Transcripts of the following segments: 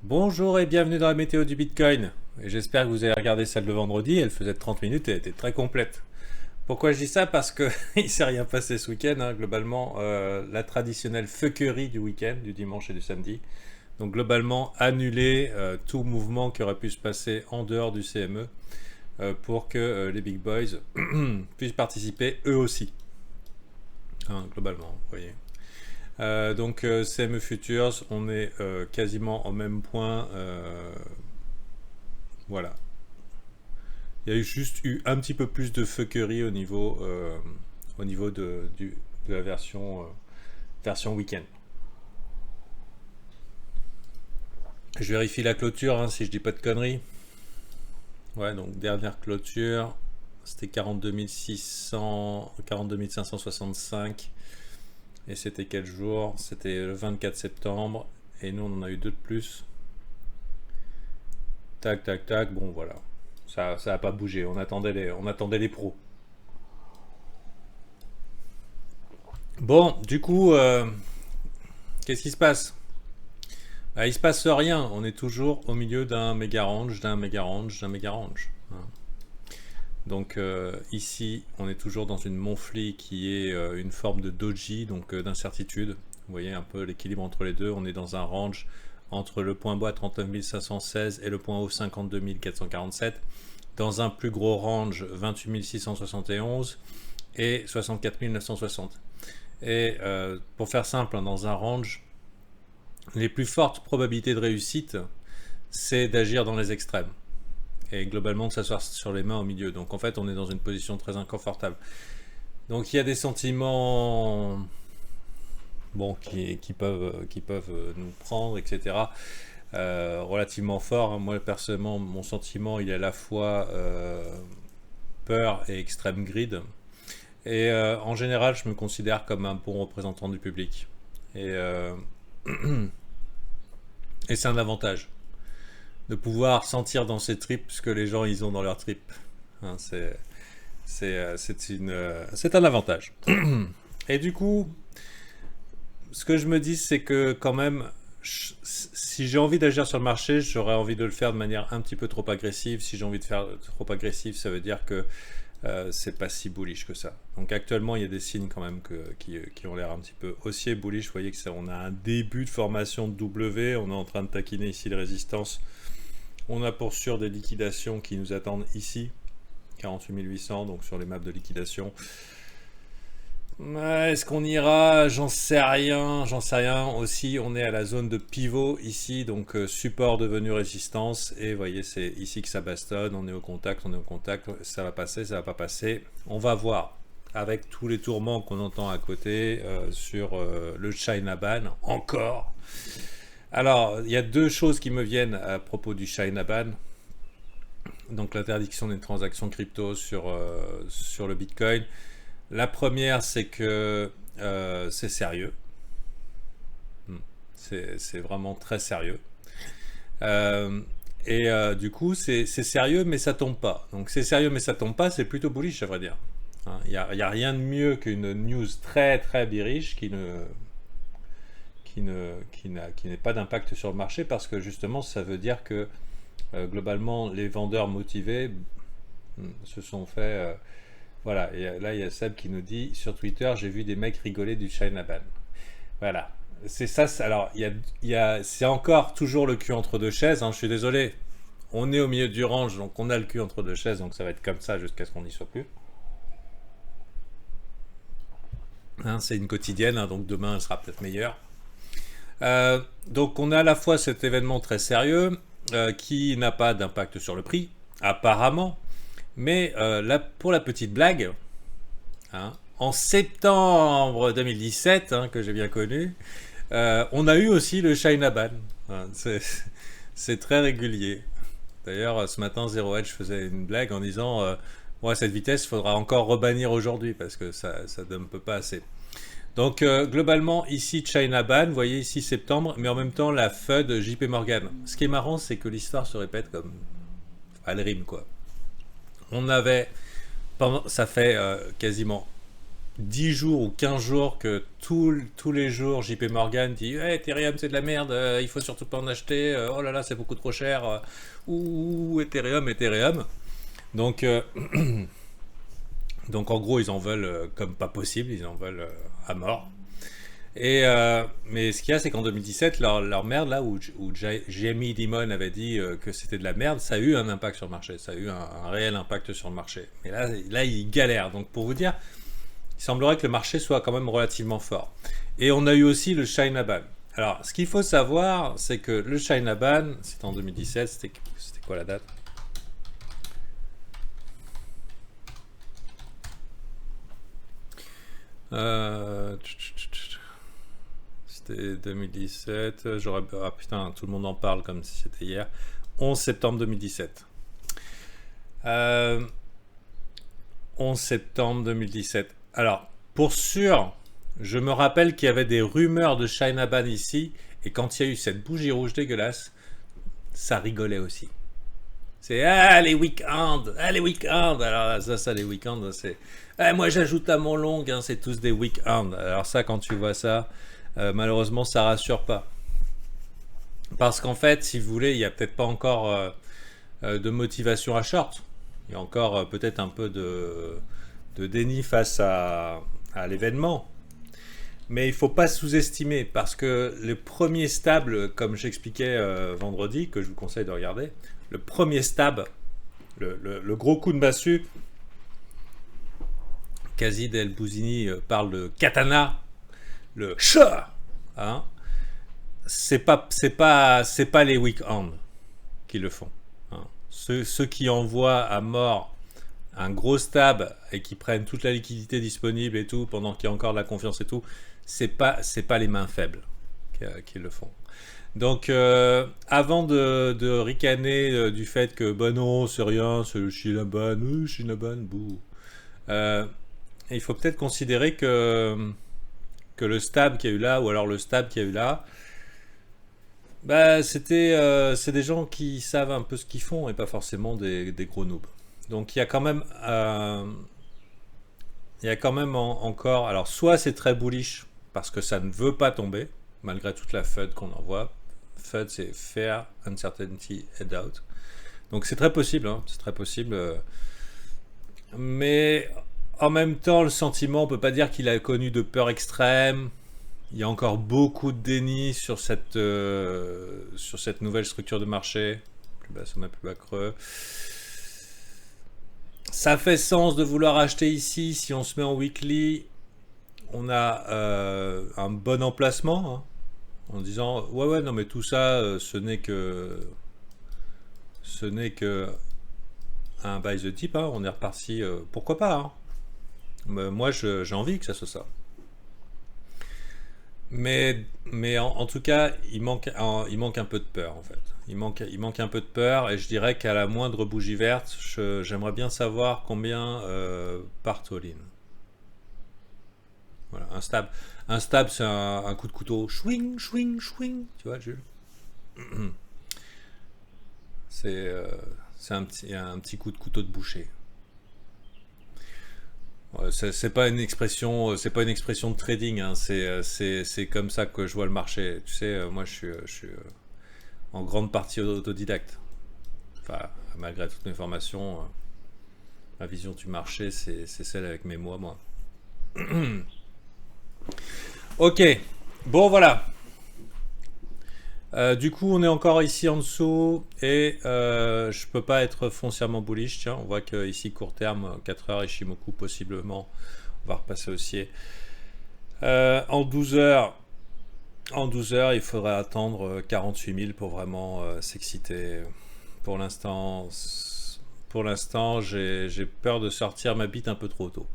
Bonjour et bienvenue dans la météo du Bitcoin. Et j'espère que vous avez regardé celle de vendredi, elle faisait 30 minutes et elle était très complète. Pourquoi je dis ça? Parce que il s'est rien passé ce week-end, hein, globalement, la traditionnelle fuckerie du week-end, du dimanche et du samedi. Donc globalement, annuler tout mouvement qui aurait pu se passer en dehors du CME pour que les big boys puissent participer eux aussi. Hein, globalement, vous voyez. Donc CME Futures, on est quasiment au même point. Voilà. Il y a juste eu un petit peu plus de fuckery au niveau de la version week-end. Je vérifie la clôture, hein, si je dis pas de conneries. Ouais, donc dernière clôture, c'était 42 600, 42 565. Et c'était quel jour? C'était le 24 septembre. Et nous, on en a eu deux de plus. Tac, tac, tac. Bon, voilà. Ça n'a pas bougé. On attendait les pros. Bon, du coup, qu'est-ce qui se passe? Il se passe rien. On est toujours au milieu d'un méga range, d'un méga range, d'un méga range. Hein. Donc ici, on est toujours dans une monflie qui est une forme de doji, donc d'incertitude. Vous voyez un peu l'équilibre entre les deux. On est dans un range entre le point bas 39 516 et le point haut 52 447. Dans un plus gros range 28 671 et 64 960. Et pour faire simple, hein, dans un range, les plus fortes probabilités de réussite, c'est d'agir dans les extrêmes. Et globalement de s'asseoir sur les mains au milieu. Donc en fait, on est dans une position très inconfortable. Donc il y a des sentiments bon, qui peuvent nous prendre, etc. Relativement forts. Hein. Moi, personnellement, mon sentiment, il est à la fois peur et extrême greed. Et en général, je me considère comme un bon représentant du public. Et, et c'est un avantage de pouvoir sentir dans ses tripes ce que les gens ils ont dans leurs tripes. Hein, c'est un avantage. Et du coup, ce que je me dis, c'est que quand même, si j'ai envie d'agir sur le marché, j'aurais envie de le faire de manière un petit peu trop agressive. Si j'ai envie de faire trop agressif, ça veut dire que c'est pas si bullish que ça. Donc actuellement, il y a des signes quand même qui ont l'air un petit peu haussiers, bullish. Vous voyez que on a un début de formation de W. On est en train de taquiner ici les résistances. On a pour sûr des liquidations qui nous attendent ici. 48 800, donc sur les maps de liquidation. Est-ce qu'on ira? J'en sais rien, j'en sais rien. Aussi, on est à la zone de pivot ici, donc support devenu résistance. Et vous voyez, c'est ici que ça bastonne. On est au contact, on est au contact. Ça va passer, ça va pas passer. On va voir. Avec tous les tourments qu'on entend à côté sur le China ban, encore. Alors, il y a deux choses qui me viennent à propos du China ban. Donc, l'interdiction des transactions crypto sur le Bitcoin. La première, c'est que c'est sérieux. C'est vraiment très sérieux. Du coup, c'est sérieux, mais ça tombe pas. Donc, c'est sérieux, mais ça tombe pas, c'est plutôt bullish, à vrai dire. Il n'y a rien de mieux qu'une news très très bearish qui n'est pas d'impact sur le marché parce que justement, ça veut dire que globalement, les vendeurs motivés se sont fait... voilà, et là il y a Seb qui nous dit sur Twitter, j'ai vu des mecs rigoler du China ban. Voilà, c'est ça. Alors, c'est encore toujours le cul entre deux chaises. Hein, je suis désolé, on est au milieu du range, donc on a le cul entre deux chaises, donc ça va être comme ça jusqu'à ce qu'on n'y soit plus. Hein, c'est une quotidienne, hein, donc demain elle sera peut-être meilleure. Donc on a à la fois cet événement très sérieux qui n'a pas d'impact sur le prix, apparemment. Mais là, pour la petite blague, hein, en septembre 2017, hein, que j'ai bien connu, on a eu aussi le China ban. Hein, c'est très régulier. D'ailleurs, ce matin, Zero Edge faisait une blague en disant ouais, cette vitesse, il faudra encore rebannir aujourd'hui parce que ça ne peut pas assez. Donc, globalement, ici, China ban, vous voyez ici septembre, mais en même temps, la FUD JP Morgan. Ce qui est marrant, c'est que l'histoire se répète comme. Elle rime, quoi. On avait, ça fait quasiment 10 jours ou 15 jours que tous les jours JP Morgan dit hey, Ethereum c'est de la merde, il faut surtout pas en acheter, oh là là c'est beaucoup trop cher, ouh Ethereum, Ethereum. Donc, donc en gros ils en veulent comme pas possible, ils en veulent à mort. Mais ce qu'il y a, c'est qu'en 2017, leur merde, là où Jamie Dimon avait dit que c'était de la merde, ça a eu un impact sur le marché, ça a eu un réel impact sur le marché. Mais là, ils galèrent. Donc pour vous dire, il semblerait que le marché soit quand même relativement fort. Et on a eu aussi le China Ban. Alors, ce qu'il faut savoir, c'est que le China Ban, c'était en 2017, c'était quoi la date? C'était 2017. Ah putain, tout le monde en parle comme si c'était hier. 11 septembre 2017. 11 septembre 2017. Alors, pour sûr, je me rappelle qu'il y avait des rumeurs de China Ban ici, et quand il y a eu cette bougie rouge dégueulasse, ça rigolait aussi. C'est les week-ends, les week-ends. Alors ça les week-ends, c'est moi j'ajoute à mon long, hein, c'est tous des week-ends. Alors ça, quand tu vois ça, malheureusement, ça rassure pas. Parce qu'en fait, si vous voulez, il n'y a peut-être pas encore de motivation à short. Il y a encore peut-être un peu de déni face à l'événement. Mais il ne faut pas sous-estimer, parce que le premier stab, comme j'expliquais vendredi, que je vous conseille de regarder, le premier stab, le gros coup de massue, Kazid El Bouzini parle de katana, le chat, hein, c'est pas les week-ends qui le font. Hein. Ceux qui envoient à mort un gros stab et qui prennent toute la liquidité disponible et tout pendant qu'il y a encore de la confiance et tout, c'est pas les mains faibles qui le font. Donc avant de ricaner du fait que bah non c'est rien, c'est le Shinaban, bouh. Il faut peut-être considérer que le stab qu'il y a eu là, ou alors le stab qu'il y a eu là, bah c'est des gens qui savent un peu ce qu'ils font et pas forcément des gros noobs. Donc il y a quand même encore, alors soit c'est très bullish parce que ça ne veut pas tomber malgré toute la FUD qu'on envoie. FUD c'est Fear, Uncertainty et Doubt. Donc c'est très possible, hein, c'est très possible. Mais en même temps, le sentiment, on peut pas dire qu'il a connu de peur extrême. Il y a encore beaucoup de déni sur cette nouvelle structure de marché. Plus bas sommet, plus bas creux. Ça fait sens de vouloir acheter ici. Si on se met en weekly, on a un bon emplacement. Hein, en disant, ouais, non, mais tout ça, ce n'est que un buy the dip. Hein, on est reparti. Pourquoi pas hein. Moi, j'ai envie que ça soit ça. Mais en tout cas, il manque un peu de peur en fait. Il manque un peu de peur et je dirais qu'à la moindre bougie verte, j'aimerais bien savoir combien partent all-in. Voilà, un stab c'est un coup de couteau, chouing, chouing, chouing, tu vois, Jules. C'est un petit coup de couteau de boucher. C'est pas une expression, de trading. Hein, c'est comme ça que je vois le marché. Tu sais, moi je suis en grande partie autodidacte. Enfin, malgré toutes mes formations, ma vision du marché, c'est celle avec mes mots, moi. Ok, bon voilà. Du coup, on est encore ici en dessous et je peux pas être foncièrement bullish. Tiens, on voit que ici court terme, 4 heures Ishimoku possiblement. On va repasser haussier. En 12 heures, il faudrait attendre 48 000 pour vraiment s'exciter. Pour l'instant, j'ai peur de sortir ma bite un peu trop tôt.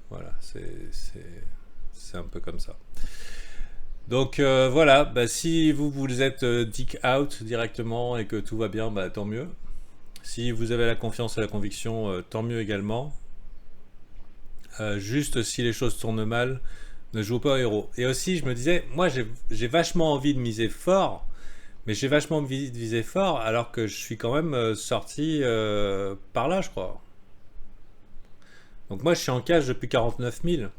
Voilà, c'est un peu comme ça. Donc voilà, bah, si vous êtes dick out directement et que tout va bien, bah, tant mieux. Si vous avez la confiance et la conviction, tant mieux également. Juste si les choses tournent mal, ne jouez pas au héros. Et aussi, je me disais, moi j'ai vachement envie de miser fort, mais j'ai vachement envie de viser fort alors que je suis quand même sorti par là, je crois. Donc moi je suis en cash depuis 49 000.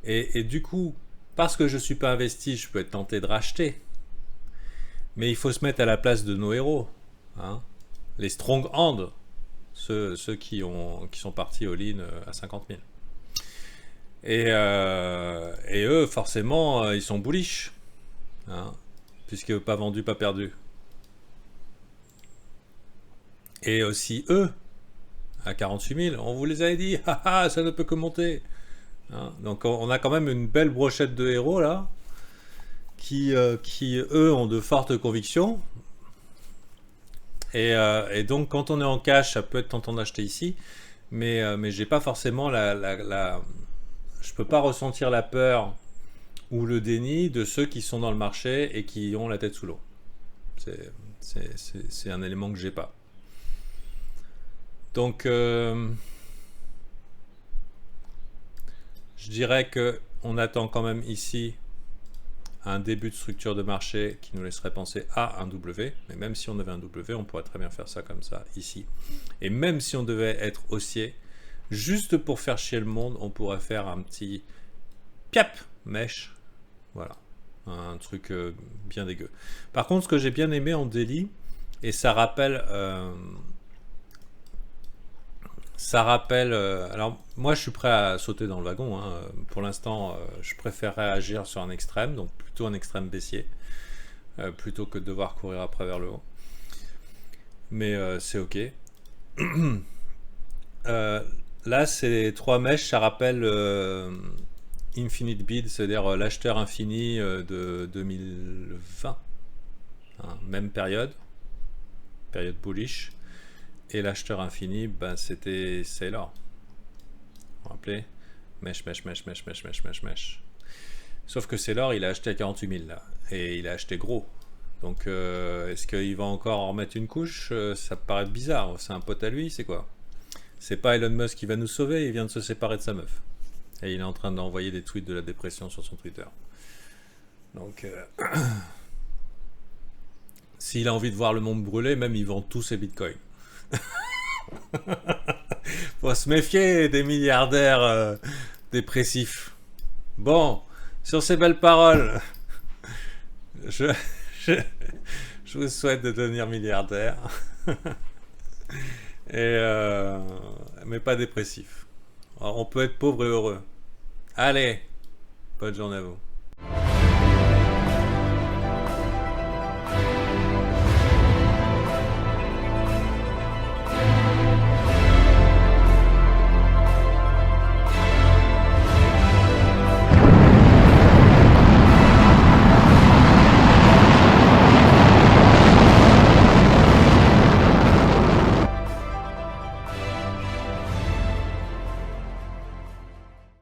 Et du coup, parce que je ne suis pas investi, je peux être tenté de racheter. Mais il faut se mettre à la place de nos héros. Hein. Les strong hand, ceux qui sont partis all-in à 50 000. Et eux, forcément, ils sont bullish. Hein, puisque pas vendu, pas perdu. Et aussi eux, à 48 000, on vous les avait dit, haha, ça ne peut que monter. Hein, donc on a quand même une belle brochette de héros là, qui eux ont de fortes convictions. Et donc quand on est en cash, ça peut être tentant d'acheter ici, mais j'ai pas forcément je peux pas ressentir la peur ou le déni de ceux qui sont dans le marché et qui ont la tête sous l'eau. C'est un élément que j'ai pas. Donc je dirais que on attend quand même ici un début de structure de marché qui nous laisserait penser à un W, mais même si on avait un W, on pourrait très bien faire ça comme ça ici. Et même si on devait être haussier, juste pour faire chier le monde, on pourrait faire un petit piap mèche, voilà, un truc bien dégueu. Par contre, ce que j'ai bien aimé en daily, et ça rappelle alors moi je suis prêt à sauter dans le wagon, hein. Pour l'instant je préférerais agir sur un extrême, donc plutôt un extrême baissier, plutôt que de devoir courir après vers le haut. Mais c'est ok. Là ces trois mèches, ça rappelle Infinite Bid, c'est-à-dire l'acheteur infini de 2020. Hein, même période bullish. Et l'acheteur infini, ben c'était Sailor. Vous vous rappelez? Mèche. Sauf que Sailor, il a acheté à 48 000 là. Et il a acheté gros. Donc est-ce qu'il va encore en remettre une couche? Ça paraît bizarre. C'est un pote à lui, c'est quoi? C'est pas Elon Musk qui va nous sauver, il vient de se séparer de sa meuf. Et il est en train d'envoyer des tweets de la dépression sur son Twitter. Donc s'il a envie de voir le monde brûler, même il vend tous ses bitcoins. Faut se méfier des milliardaires dépressifs. Bon, sur ces belles paroles, je, je, je vous souhaite de devenir milliardaire. Mais pas dépressif. Alors, on peut être pauvre et heureux. Allez, bonne journée à vous.